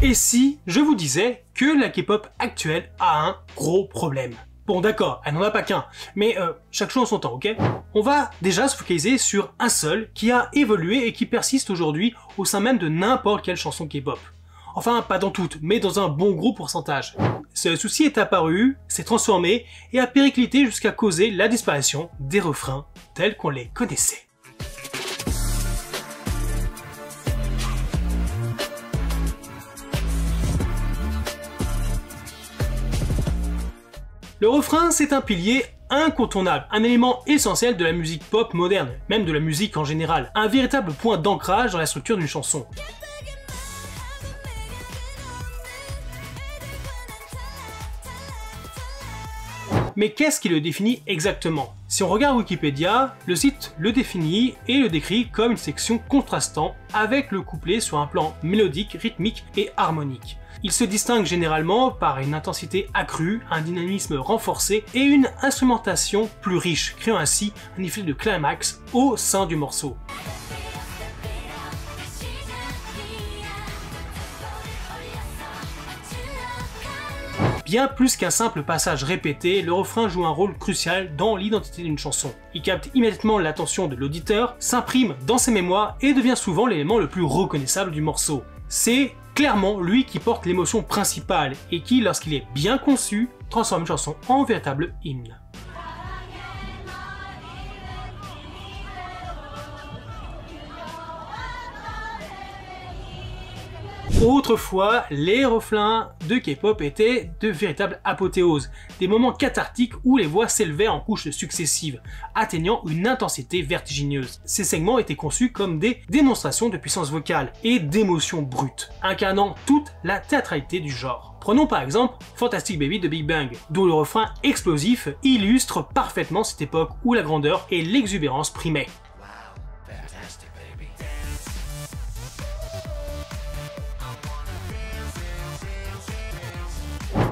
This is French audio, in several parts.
Et si je vous disais que la K-pop actuelle a un gros problème? Bon d'accord, elle n'en a pas qu'un, mais chaque chose en son temps, ok? On va déjà se focaliser sur un seul qui a évolué et qui persiste aujourd'hui au sein même de n'importe quelle chanson K-pop. Enfin, pas dans toutes, mais dans un bon gros pourcentage. Ce souci est apparu, s'est transformé et a périclité jusqu'à causer la disparition des refrains tels qu'on les connaissait. Le refrain, c'est un pilier incontournable, un élément essentiel de la musique pop moderne, même de la musique en général, un véritable point d'ancrage dans la structure d'une chanson. Mais qu'est-ce qui le définit exactement? Si on regarde Wikipédia, le site le définit et le décrit comme une section contrastant avec le couplet sur un plan mélodique, rythmique et harmonique. Il se distingue généralement par une intensité accrue, un dynamisme renforcé et une instrumentation plus riche, créant ainsi un effet de climax au sein du morceau. Bien plus qu'un simple passage répété, le refrain joue un rôle crucial dans l'identité d'une chanson. Il capte immédiatement l'attention de l'auditeur, s'imprime dans ses mémoires et devient souvent l'élément le plus reconnaissable du morceau. C'est clairement lui qui porte l'émotion principale et qui, lorsqu'il est bien conçu, transforme une chanson en véritable hymne. Autrefois, les refrains de K-pop étaient de véritables apothéoses, des moments cathartiques où les voix s'élevaient en couches successives, atteignant une intensité vertigineuse. Ces segments étaient conçus comme des démonstrations de puissance vocale et d'émotions brutes, incarnant toute la théâtralité du genre. Prenons par exemple Fantastic Baby de Big Bang, dont le refrain explosif illustre parfaitement cette époque où la grandeur et l'exubérance primaient.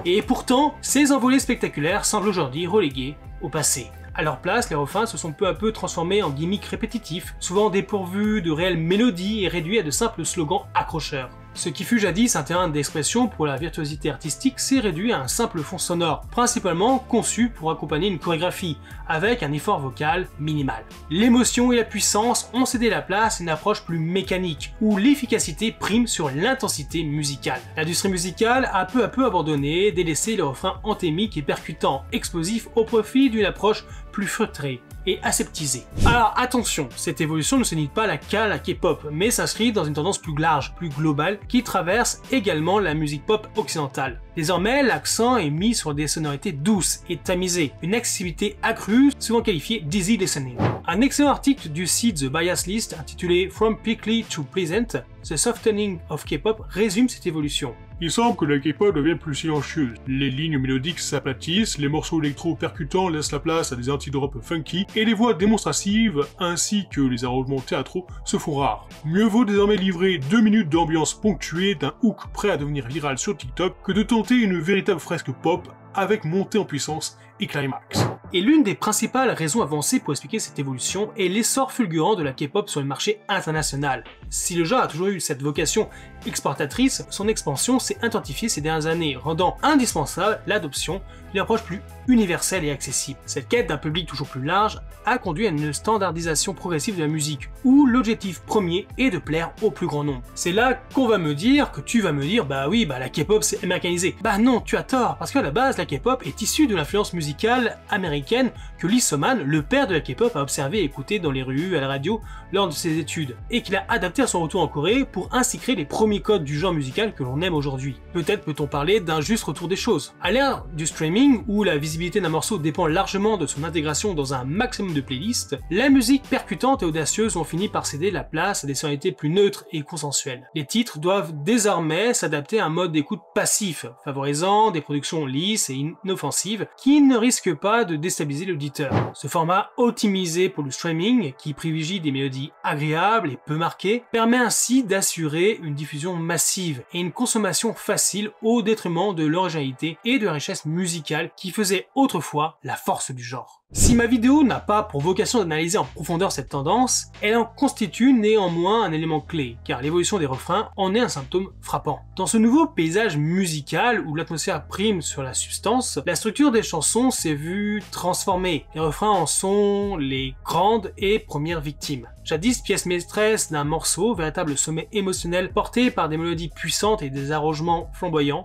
Et pourtant, ces envolées spectaculaires semblent aujourd'hui reléguées au passé. À leur place, les refrains se sont peu à peu transformés en gimmicks répétitifs, souvent dépourvus de réelles mélodies et réduits à de simples slogans accrocheurs. Ce qui fut jadis un terrain d'expression pour la virtuosité artistique s'est réduit à un simple fond sonore, principalement conçu pour accompagner une chorégraphie, avec un effort vocal minimal. L'émotion et la puissance ont cédé la place à une approche plus mécanique, où l'efficacité prime sur l'intensité musicale. L'industrie musicale a peu à peu abandonné, délaissé les refrains anthémiques et percutants, explosifs au profit d'une approche plus feutrée et aseptisée. Alors attention, cette évolution ne se limite pas qu'à la K-pop, mais s'inscrit dans une tendance plus large, plus globale, qui traverse également la musique pop occidentale. Désormais, l'accent est mis sur des sonorités douces et tamisées, une accessibilité accrue, souvent qualifiée d'easy listening. Un excellent article du site The Bias List intitulé From Prickly to Pleasant, The Softening of K-pop résume cette évolution. Il semble que la K-pop devient plus silencieuse. Les lignes mélodiques s'aplatissent, les morceaux électro-percutants laissent la place à des anti-drops funky, et les voix démonstratives ainsi que les arrangements théâtraux se font rares. Mieux vaut désormais livrer 2 minutes d'ambiance ponctuée d'un hook prêt à devenir viral sur TikTok que de tenter une véritable fresque pop avec montée en puissance et climax. Et l'une des principales raisons avancées pour expliquer cette évolution est l'essor fulgurant de la K-pop sur le marché international. Si le genre a toujours eu cette vocation exportatrice, son expansion s'est intensifiée ces dernières années, rendant indispensable l'adoption d'une approche plus universelle et accessible. Cette quête d'un public toujours plus large a conduit à une standardisation progressive de la musique, où l'objectif premier est de plaire au plus grand nombre. C'est là qu'on va me dire, que tu vas me dire, bah oui, la K-pop c'est américanisé. Bah non, tu as tort, parce qu'à la base, la K-pop est issue de l'influence musicale américaine que Lee So-man, le père de la K-pop, a observé et écouté dans les rues, à la radio, lors de ses études, et qu'il a adapté à son retour en Corée pour ainsi créer les premiers codes du genre musical que l'on aime aujourd'hui. Peut-être peut-on parler d'un juste retour des choses. À l'ère du streaming, où la visibilité d'un morceau dépend largement de son intégration dans un maximum de playlists, la musique percutante et audacieuse ont fini par céder la place à des sonorités plus neutres et consensuelles. Les titres doivent désormais s'adapter à un mode d'écoute passif, favorisant des productions lisses et inoffensives qui ne risquent pas de déstabiliser l'auditeur. Ce format optimisé pour le streaming, qui privilégie des mélodies agréables et peu marquées, permet ainsi d'assurer une diffusion massive et une consommation facile au détriment de l'originalité et de la richesse musicale qui faisait autrefois la force du genre. Si ma vidéo n'a pas pour vocation d'analyser en profondeur cette tendance, elle en constitue néanmoins un élément clé, car l'évolution des refrains en est un symptôme frappant. Dans ce nouveau paysage musical où l'atmosphère prime sur la substance, la structure des chansons s'est vue transformée. Les refrains en sont les grandes et premières victimes. Jadis pièce maîtresse d'un morceau, véritable sommet émotionnel porté par des mélodies puissantes et des arrangements flamboyants,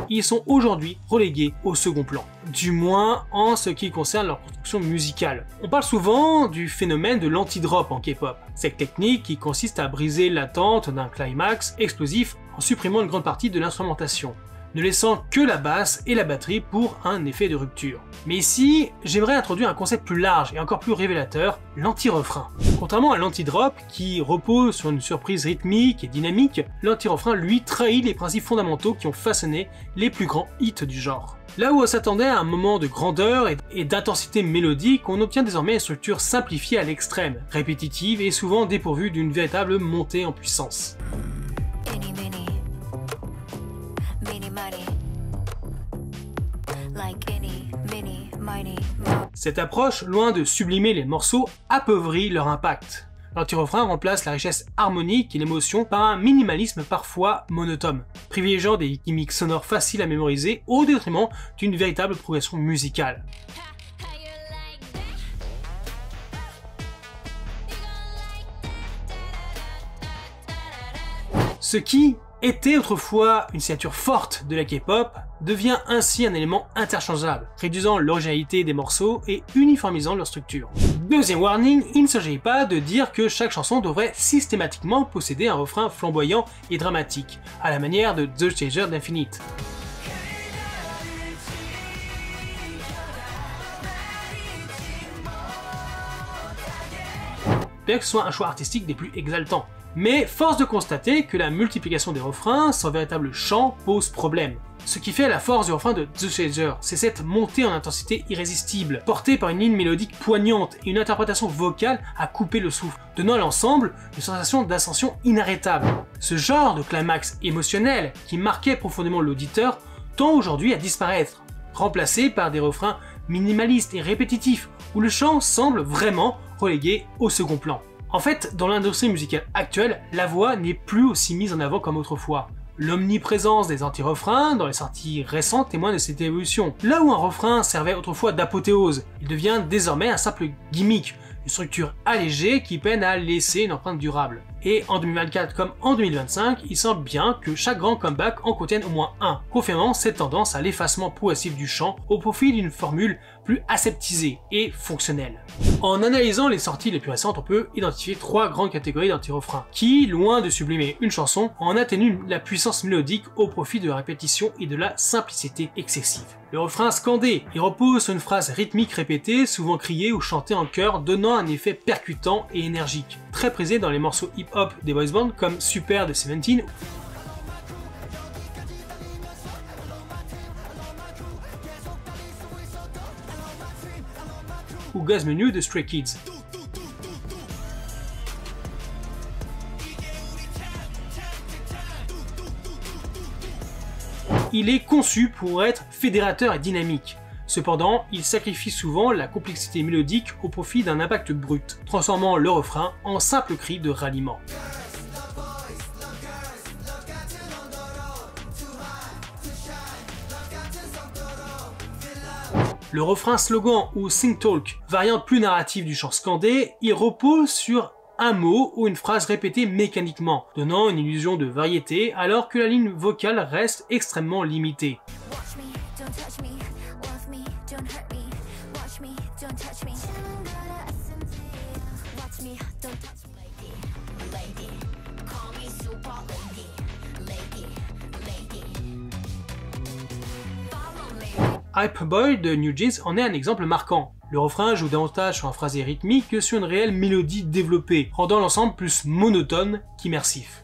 ils sont aujourd'hui relégués au second plan, du moins en ce qui concerne leur construction musicale. On parle souvent du phénomène de l'anti-drop en K-pop, cette technique qui consiste à briser l'attente d'un climax explosif en supprimant une grande partie de l'instrumentation, ne laissant que la basse et la batterie pour un effet de rupture. Mais ici, j'aimerais introduire un concept plus large et encore plus révélateur, l'anti-refrain. Contrairement à l'anti-drop, qui repose sur une surprise rythmique et dynamique, l'anti-refrain lui trahit les principes fondamentaux qui ont façonné les plus grands hits du genre. Là où on s'attendait à un moment de grandeur et d'intensité mélodique, on obtient désormais une structure simplifiée à l'extrême, répétitive et souvent dépourvue d'une véritable montée en puissance. Cette approche, loin de sublimer les morceaux, appauvrit leur impact. L'anti-refrain remplace la richesse harmonique et l'émotion par un minimalisme parfois monotone, privilégiant des gimmicks sonores faciles à mémoriser au détriment d'une véritable progression musicale. Ce qui était autrefois une signature forte de la K-pop devient ainsi un élément interchangeable, réduisant l'originalité des morceaux et uniformisant leur structure. Deuxième warning, il ne s'agit pas de dire que chaque chanson devrait systématiquement posséder un refrain flamboyant et dramatique, à la manière de The Chaser d'Infinite. Bien que ce soit un choix artistique des plus exaltants. Mais force de constater que la multiplication des refrains sans véritable chant pose problème. Ce qui fait la force du refrain de The Chaser, c'est cette montée en intensité irrésistible, portée par une ligne mélodique poignante et une interprétation vocale à couper le souffle, donnant à l'ensemble une sensation d'ascension inarrêtable. Ce genre de climax émotionnel qui marquait profondément l'auditeur tend aujourd'hui à disparaître, remplacé par des refrains minimalistes et répétitifs, où le chant semble vraiment relégué au second plan. En fait, dans l'industrie musicale actuelle, la voix n'est plus aussi mise en avant comme autrefois. L'omniprésence des anti-refrains dans les sorties récentes témoigne de cette évolution. Là où un refrain servait autrefois d'apothéose, il devient désormais un simple gimmick, une structure allégée qui peine à laisser une empreinte durable. Et en 2024 comme en 2025, il semble bien que chaque grand comeback en contienne au moins un, confirmant cette tendance à l'effacement progressif du chant au profit d'une formule plus aseptisée et fonctionnelle. En analysant les sorties les plus récentes, on peut identifier trois grandes catégories d'anti-refrains, qui, loin de sublimer une chanson, en atténuent la puissance mélodique au profit de la répétition et de la simplicité excessive. Le refrain scandé, il repose sur une phrase rythmique répétée, souvent criée ou chantée en chœur, donnant un effet percutant et énergique, très prisé dans les morceaux hip-hop des boys bands comme Super de Seventeen ou Gaz Menu de Stray Kids. Il est conçu pour être fédérateur et dynamique. Cependant, il sacrifie souvent la complexité mélodique au profit d'un impact brut, transformant le refrain en simple cri de ralliement. Le refrain slogan ou sing talk, variante plus narrative du chant scandé, il repose sur un mot ou une phrase répétée mécaniquement, donnant une illusion de variété alors que la ligne vocale reste extrêmement limitée. Hype Boy de New Jeans en est un exemple marquant. Le refrain joue davantage sur un phrasé rythmique que sur une réelle mélodie développée, rendant l'ensemble plus monotone qu'immersif.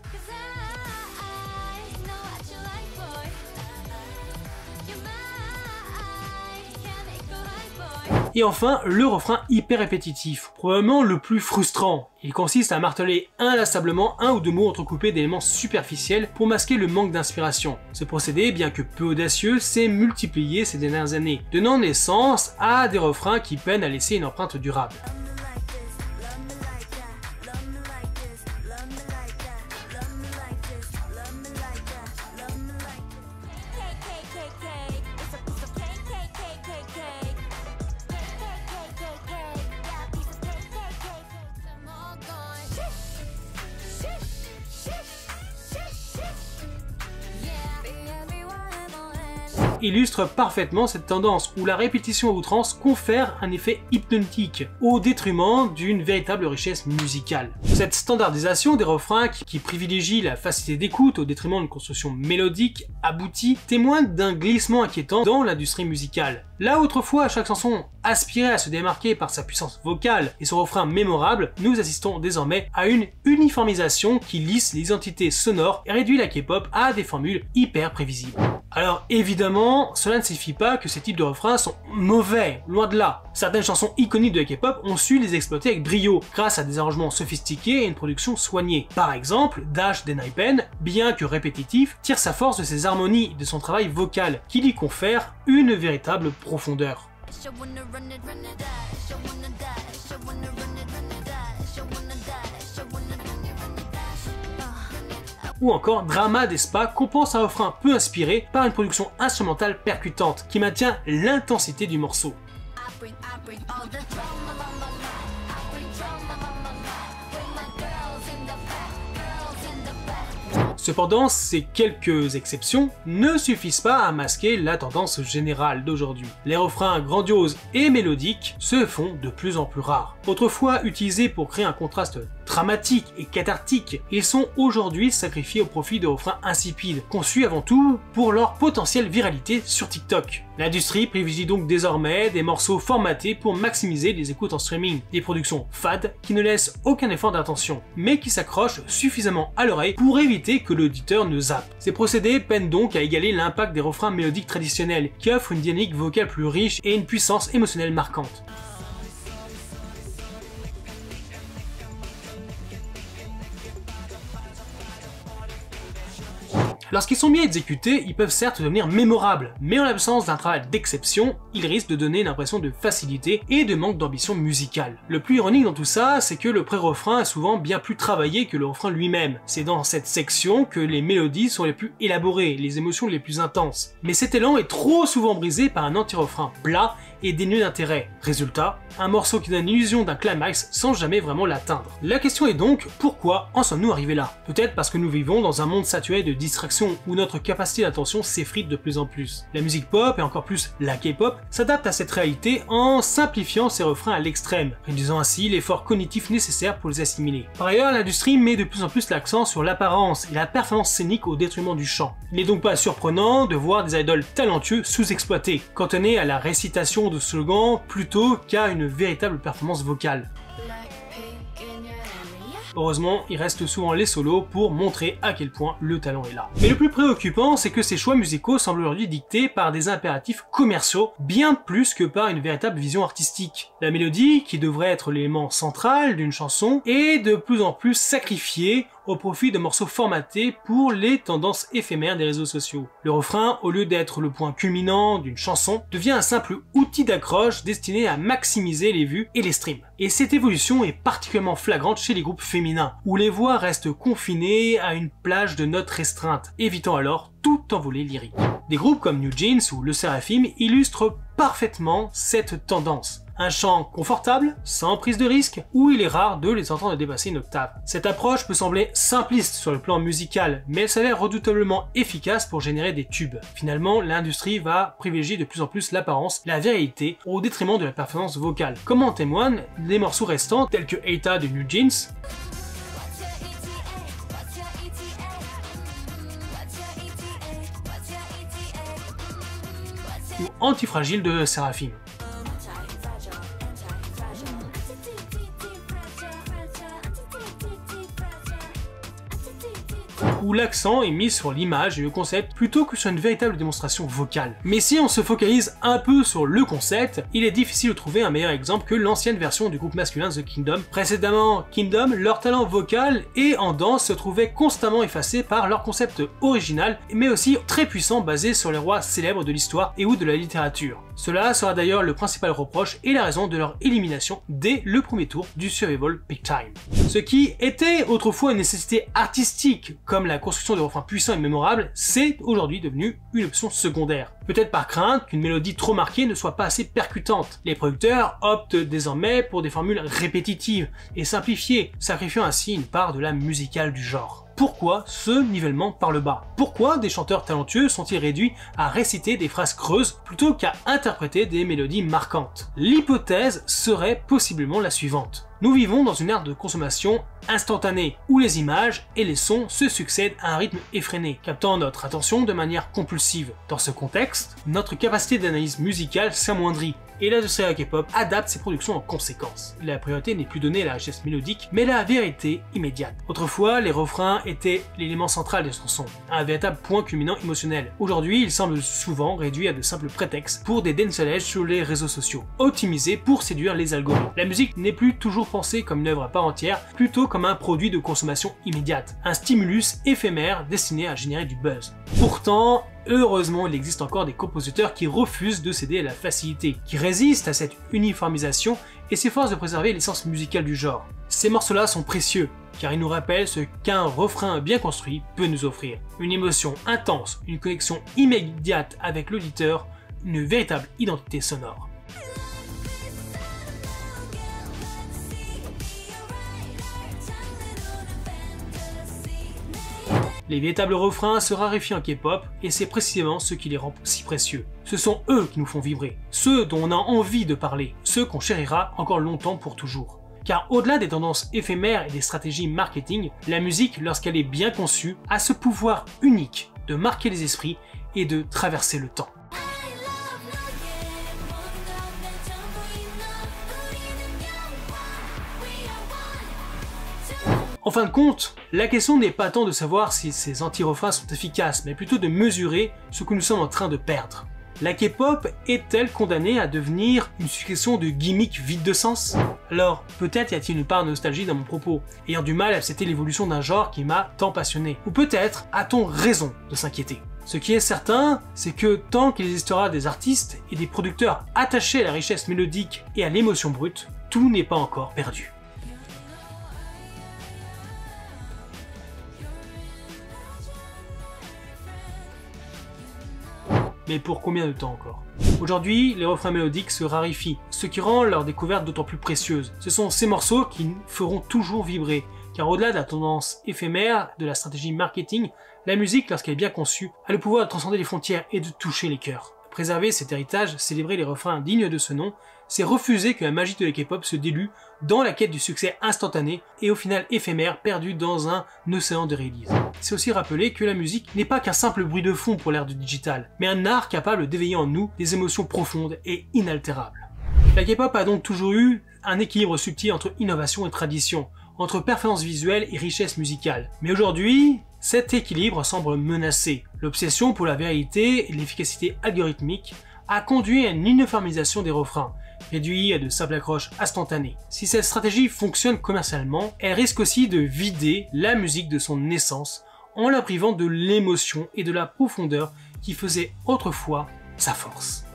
Et enfin, le refrain hyper répétitif, probablement le plus frustrant. Il consiste à marteler inlassablement un ou deux mots entrecoupés d'éléments superficiels pour masquer le manque d'inspiration. Ce procédé, bien que peu audacieux, s'est multiplié ces dernières années, donnant naissance à des refrains qui peinent à laisser une empreinte durable. Illustre parfaitement cette tendance où la répétition à outrance confère un effet hypnotique au détriment d'une véritable richesse musicale. Cette standardisation des refrains qui privilégie la facilité d'écoute au détriment d'une construction mélodique aboutie témoigne d'un glissement inquiétant dans l'industrie musicale. Là autrefois chaque chanson aspirait à se démarquer par sa puissance vocale et son refrain mémorable, nous assistons désormais à une uniformisation qui lisse les identités sonores et réduit la K-pop à des formules hyper prévisibles. Alors évidemment, cela ne signifie pas que ces types de refrains sont mauvais, loin de là. Certaines chansons iconiques de la K-pop ont su les exploiter avec brio, grâce à des arrangements sophistiqués et une production soignée. Par exemple, Dash d'Enhypen, bien que répétitif, tire sa force de ses harmonies et de son travail vocal, qui lui confère une véritable profondeur. Ou encore Drama d'Espa compense un refrain peu inspiré par une production instrumentale percutante qui maintient l'intensité du morceau. Cependant, ces quelques exceptions ne suffisent pas à masquer la tendance générale d'aujourd'hui. Les refrains grandioses et mélodiques se font de plus en plus rares. Autrefois utilisés pour créer un contraste dramatiques et cathartiques, ils sont aujourd'hui sacrifiés au profit de refrains insipides, conçus avant tout pour leur potentielle viralité sur TikTok. L'industrie privilégie donc désormais des morceaux formatés pour maximiser les écoutes en streaming, des productions fades qui ne laissent aucun effort d'intention, mais qui s'accrochent suffisamment à l'oreille pour éviter que l'auditeur ne zappe. Ces procédés peinent donc à égaler l'impact des refrains mélodiques traditionnels, qui offrent une dynamique vocale plus riche et une puissance émotionnelle marquante. Lorsqu'ils sont bien exécutés, ils peuvent certes devenir mémorables, mais en l'absence d'un travail d'exception, ils risquent de donner une impression de facilité et de manque d'ambition musicale. Le plus ironique dans tout ça, c'est que le pré-refrain est souvent bien plus travaillé que le refrain lui-même. C'est dans cette section que les mélodies sont les plus élaborées, les émotions les plus intenses. Mais cet élan est trop souvent brisé par un anti-refrain plat et dénué d'intérêt. Résultat, un morceau qui donne l'illusion d'un climax sans jamais vraiment l'atteindre. La question est donc, pourquoi en sommes-nous arrivés là? Peut-être parce que nous vivons dans un monde saturé de distractions où notre capacité d'attention s'effrite de plus en plus. La musique pop, et encore plus la K-pop, s'adapte à cette réalité en simplifiant ses refrains à l'extrême, réduisant ainsi l'effort cognitif nécessaire pour les assimiler. Par ailleurs, l'industrie met de plus en plus l'accent sur l'apparence et la performance scénique au détriment du chant. Il n'est donc pas surprenant de voir des idoles talentueux sous-exploités, cantonnés à la récitation de slogans plutôt qu'à une véritable performance vocale. Heureusement, il reste souvent les solos pour montrer à quel point le talent est là. Mais le plus préoccupant, c'est que ces choix musicaux semblent aujourd'hui dictés par des impératifs commerciaux, bien plus que par une véritable vision artistique. La mélodie, qui devrait être l'élément central d'une chanson, est de plus en plus sacrifiée au profit de morceaux formatés pour les tendances éphémères des réseaux sociaux. Le refrain, au lieu d'être le point culminant d'une chanson, devient un simple outil d'accroche destiné à maximiser les vues et les streams. Et cette évolution est particulièrement flagrante chez les groupes féminins, où les voix restent confinées à une plage de notes restreintes, évitant alors tout envolé lyrique. Des groupes comme New Jeans ou Le Seraphim illustrent parfaitement cette tendance. Un chant confortable, sans prise de risque, où il est rare de les entendre dépasser une octave. Cette approche peut sembler simpliste sur le plan musical, mais elle s'avère redoutablement efficace pour générer des tubes. Finalement, l'industrie va privilégier de plus en plus l'apparence, la vérité, au détriment de la performance vocale. Comme en témoignent les morceaux restants tels que Eita de New Jeans, ou Antifragile de Seraphim. où l'accent est mis sur l'image et le concept plutôt que sur une véritable démonstration vocale. Mais si on se focalise un peu sur le concept, il est difficile de trouver un meilleur exemple que l'ancienne version du groupe masculin The Kingdom. Précédemment Kingdom, leur talent vocal et en danse se trouvait constamment effacé par leur concept original, mais aussi très puissant basé sur les rois célèbres de l'histoire et ou de la littérature. Cela sera d'ailleurs le principal reproche et la raison de leur élimination dès le premier tour du Survival Big Time. Ce qui était autrefois une nécessité artistique, comme la construction de refrains puissants et mémorables, c'est aujourd'hui devenu une option secondaire. Peut-être par crainte qu'une mélodie trop marquée ne soit pas assez percutante. Les producteurs optent désormais pour des formules répétitives et simplifiées, sacrifiant ainsi une part de la musicale du genre. Pourquoi ce nivellement par le bas? Pourquoi des chanteurs talentueux sont-ils réduits à réciter des phrases creuses plutôt qu'à interpréter des mélodies marquantes? L'hypothèse serait possiblement la suivante. Nous vivons dans une ère de consommation instantanée, où les images et les sons se succèdent à un rythme effréné, captant notre attention de manière compulsive. Dans ce contexte, notre capacité d'analyse musicale s'amoindrit, et l'industrie de la K-pop adapte ses productions en conséquence. La priorité n'est plus donnée à la richesse mélodique, mais à la vérité immédiate. Autrefois, les refrains étaient l'élément central des chansons, un véritable point culminant émotionnel. Aujourd'hui, ils semblent souvent réduits à de simples prétextes pour des dance challenges sur les réseaux sociaux, optimisés pour séduire les algorithmes. La musique n'est plus toujours pensée comme une œuvre à part entière, plutôt comme un produit de consommation immédiate, un stimulus éphémère destiné à générer du buzz. Pourtant, heureusement, il existe encore des compositeurs qui refusent de céder à la facilité, qui résistent à cette uniformisation et s'efforcent de préserver l'essence musicale du genre. Ces morceaux-là sont précieux, car ils nous rappellent ce qu'un refrain bien construit peut nous offrir. Une émotion intense, une connexion immédiate avec l'auditeur, une véritable identité sonore. Les véritables refrains se raréfient en K-pop et c'est précisément ce qui les rend si précieux. Ce sont eux qui nous font vibrer, ceux dont on a envie de parler, ceux qu'on chérira encore longtemps pour toujours. Car au-delà des tendances éphémères et des stratégies marketing, la musique, lorsqu'elle est bien conçue, a ce pouvoir unique de marquer les esprits et de traverser le temps. En fin de compte, la question n'est pas tant de savoir si ces anti-refrains sont efficaces, mais plutôt de mesurer ce que nous sommes en train de perdre. La K-pop est-elle condamnée à devenir une succession de gimmicks vides de sens? Alors, peut-être y a-t-il une part de nostalgie dans mon propos, ayant du mal à accepter l'évolution d'un genre qui m'a tant passionné. Ou peut-être a-t-on raison de s'inquiéter. Ce qui est certain, c'est que tant qu'il existera des artistes et des producteurs attachés à la richesse mélodique et à l'émotion brute, tout n'est pas encore perdu. Mais pour combien de temps encore? Aujourd'hui, les refrains mélodiques se raréfient, ce qui rend leur découverte d'autant plus précieuse. Ce sont ces morceaux qui nous feront toujours vibrer, car au-delà de la tendance éphémère de la stratégie marketing, la musique, lorsqu'elle est bien conçue, a le pouvoir de transcender les frontières et de toucher les cœurs. Préserver cet héritage, célébrer les refrains dignes de ce nom, c'est refuser que la magie de la K-pop se dilue dans la quête du succès instantané et au final éphémère perdu dans un océan de release. C'est aussi rappeler que la musique n'est pas qu'un simple bruit de fond pour l'ère du digital, mais un art capable d'éveiller en nous des émotions profondes et inaltérables. La K-pop a donc toujours eu un équilibre subtil entre innovation et tradition, entre performance visuelle et richesse musicale. Mais aujourd'hui, cet équilibre semble menacé. L'obsession pour la vérité et l'efficacité algorithmique a conduit à une uniformisation des refrains, réduit à de simples accroches instantanées. Si cette stratégie fonctionne commercialement, elle risque aussi de vider la musique de son essence en la privant de l'émotion et de la profondeur qui faisait autrefois sa force.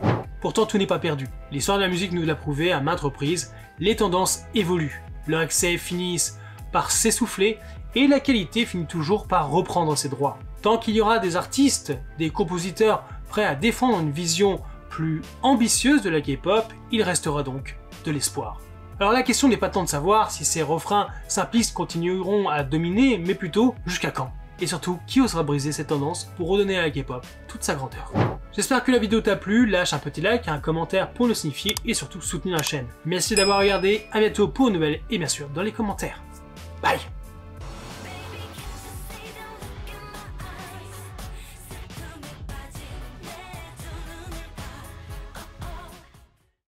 Pourtant, tout n'est pas perdu. L'histoire de la musique nous l'a prouvé à maintes reprises, les tendances évoluent, leurs excès finissent par s'essouffler et la qualité finit toujours par reprendre ses droits. Tant qu'il y aura des artistes, des compositeurs prêts à défendre une vision plus ambitieuse de la K-pop, il restera donc de l'espoir. Alors la question n'est pas tant de savoir si ces refrains simplistes continueront à dominer, mais plutôt jusqu'à quand. Et surtout, qui osera briser cette tendance pour redonner à la K-pop toute sa grandeur. J'espère que la vidéo t'a plu, lâche un petit like, un commentaire pour le signifier et surtout soutenir la chaîne. Merci d'avoir regardé, à bientôt pour une nouvelle et bien sûr dans les commentaires. Bye!